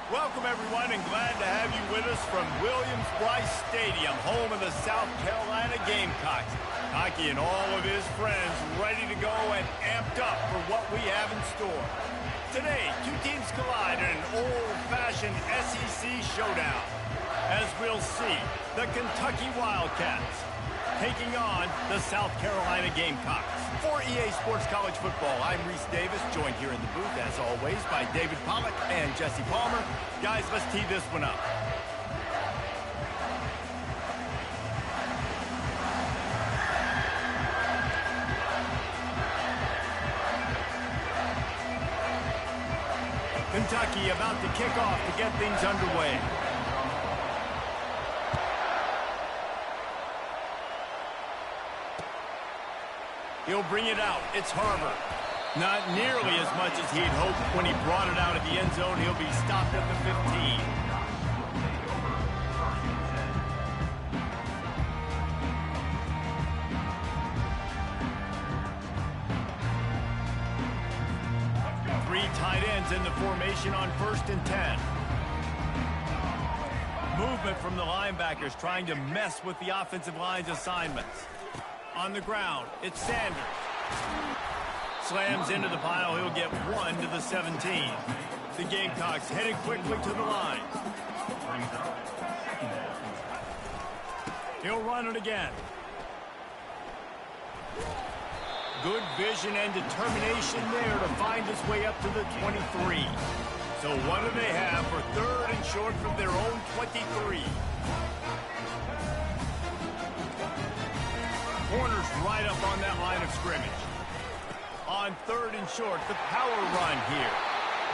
Welcome, everyone, and glad to have you with us from Williams-Brice Stadium, home of the South Carolina Gamecocks. Hockey and all of his friends ready to go and amped up for what we have in store. Today, two teams collide in an old-fashioned SEC showdown. As we'll see, the Kentucky Wildcats taking on the South Carolina Gamecocks. For EA Sports College Football, I'm Reese Davis, joined here in the booth, as always, by David Pollack and Jesse Palmer. Guys, let's tee this one up. Kentucky about to kick off to get things underway. He'll bring it out. It's Harbour. Not nearly as much as he'd hoped when he brought it out of the end zone. He'll be stopped at the 15. Three tight ends in the formation on 1st and 10. Movement from the linebackers trying to mess with the offensive line's assignments. On the ground, it's Sanders. Slams into the pile. He'll get 1 to the 17. The Gamecocks headed quickly to the line. He'll run it again. Good vision and determination there to find his way up to the 23. So what do they have for 3rd and short from their own 23? Corners right up on that line of scrimmage. On 3rd and short, the power run here.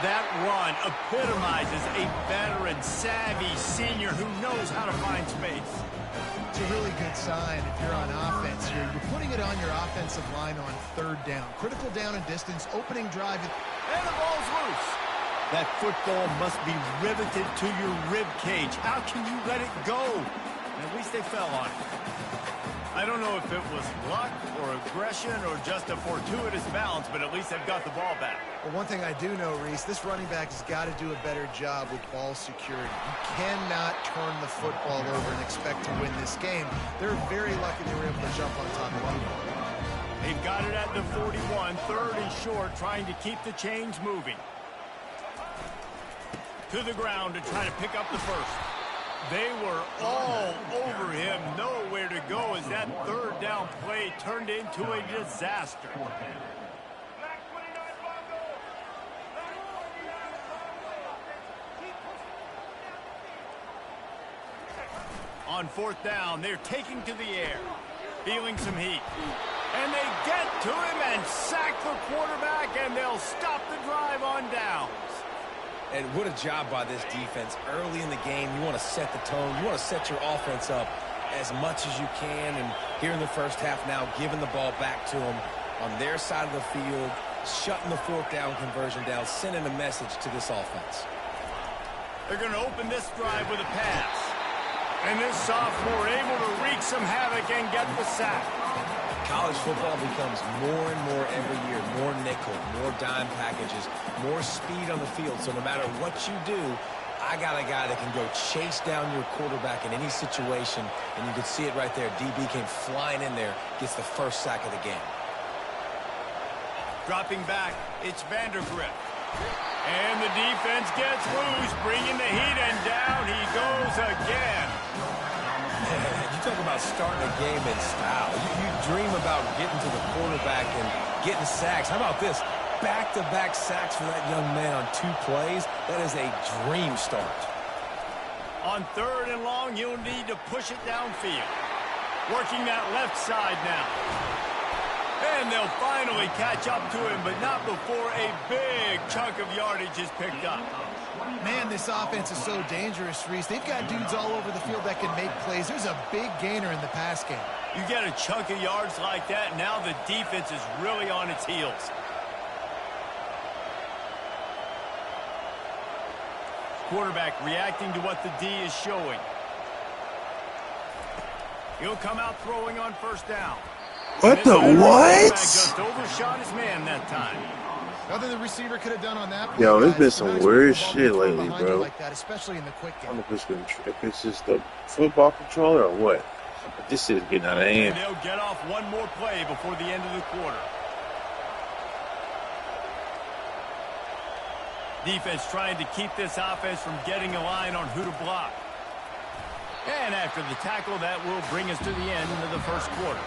That run epitomizes a veteran, savvy senior who knows how to find space. It's a really good sign if you're on offense here. You're putting it on your offensive line on 3rd down. Critical down and distance, opening drive. And the ball's loose. That football must be riveted to your rib cage. How can you let it go? At least they fell on it. I don't know if it was luck or aggression or just a fortuitous bounce, but at least they've got the ball back. Well, one thing I do know, Reese, this running back has got to do a better job with ball security. You cannot turn the football over and expect to win this game. They're very lucky they were able to jump on top of the ball. They've got it at the 41, 3rd and short, trying to keep the chains moving. To the ground to try to pick up the first. They were all over him, nowhere to go as that 3rd down play turned into a disaster. On 4th down, they're taking to the air, feeling some heat. And they get to him and sack the quarterback, and they'll stop the drive on downs. And what a job by this defense. Early in the game, you want to set the tone. You want to set your offense up as much as you can. And here in the first half now, giving the ball back to them on their side of the field, shutting the 4th down conversion down, sending a message to this offense. They're going to open this drive with a pass. And this sophomore able to wreak some havoc and get the sack. College football becomes more and more every year, more nickel, more dime packages, more speed on the field. So no matter what you do, I got a guy that can go chase down your quarterback in any situation. And you can see it right there. DB came flying in there, gets the first sack of the game. Dropping back, it's Vandergrift. And the defense gets loose, bringing the heat, and down he goes again. You talk about starting a game in style. You dream about getting to the quarterback and getting sacks. How about this? Back-to-back sacks for that young man on 2 plays. That is a dream start. On 3rd and long, you'll need to push it downfield. Working that left side now. And they'll finally catch up to him, but not before a big chunk of yardage is picked up. Man, this offense is so dangerous, Reese. They've got dudes all over the field that can make plays. There's a big gainer in the pass game. You get a chunk of yards like that, now the defense is really on its heels. Quarterback reacting to what the D is showing. He'll come out throwing on 1st down. What the what? Just overshot his man that time. Nothing the receiver could have done on that. Yo, there's guys. been some weird shit lately, bro. Like that, especially in the quick I game. don't know if it's just the football controller or what. But this shit is getting out of hand. And they'll get off one more play before the end of the quarter. Defense trying to keep this offense from getting a line on who to block. And after the tackle, that will bring us to the end of the first quarter.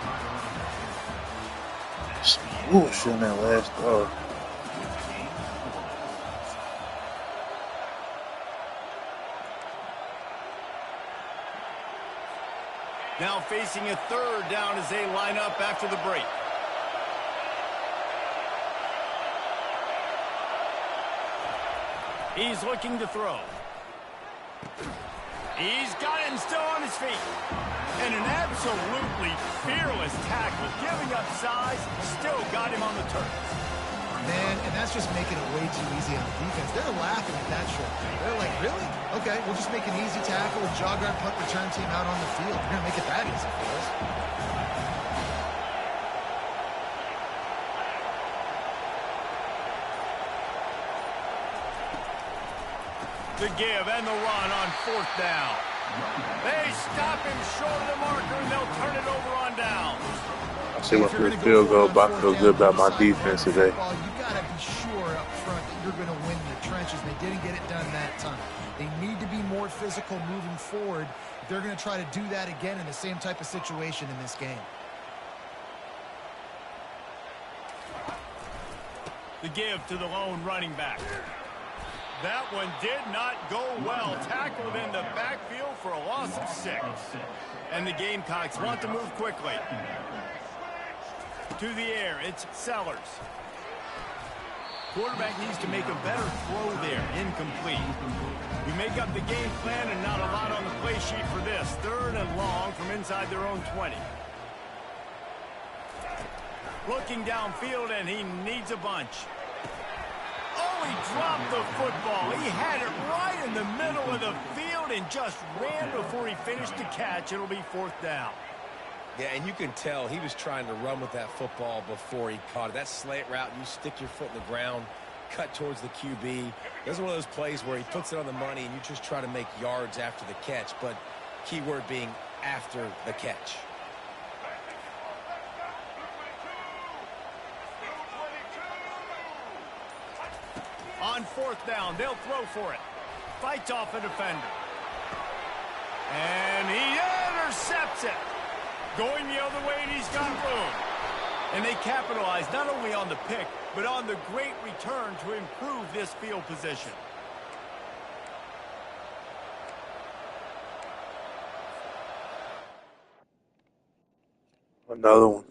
Bullshit on that last throw. Now facing a third down as they line up after the break. He's looking to throw. He's got him still on his feet. And an absolutely fearless tackle, giving up size, still got him on the turf. Man, and that's just making it way too easy on the defense. They're laughing at that short play. They're like, really? Okay, we'll just make an easy tackle and jog our punt return team out on the field. You're going to make it that easy for us. The give and the run on fourth down. They stop him short of the marker, and they'll turn it over on down. I see my first field goal, but I feel good about my defense today. You got to be sure up front that you're going to win the trenches. They didn't get it done that time. They need to be more physical moving forward. They're going to try to do that again in the same type of situation in this game. The give to the lone running back. That one did not go well. Tackled in the backfield for a loss of 6. And the Gamecocks want to move quickly. To the air, it's Sellers. Quarterback needs to make a better throw there. Incomplete. We make up the game plan and not a lot on the play sheet for this. Third and long from inside their own 20. Looking downfield, and he needs a bunch. Oh, he dropped the football. He had it right in the middle of the field and just ran before he finished the catch. It'll be fourth down. Yeah, and you can tell he was trying to run with that football before he caught it. That slant route, you stick your foot in the ground, cut towards the QB. This is one of those plays where he puts it on the money and you just try to make yards after the catch, but key word being after the catch. On fourth down, they'll throw for it. Fights off a defender. And he intercepts it. Going the other way, and he's got room. And they capitalize not only on the pick, but on the great return to improve this field position. Another one.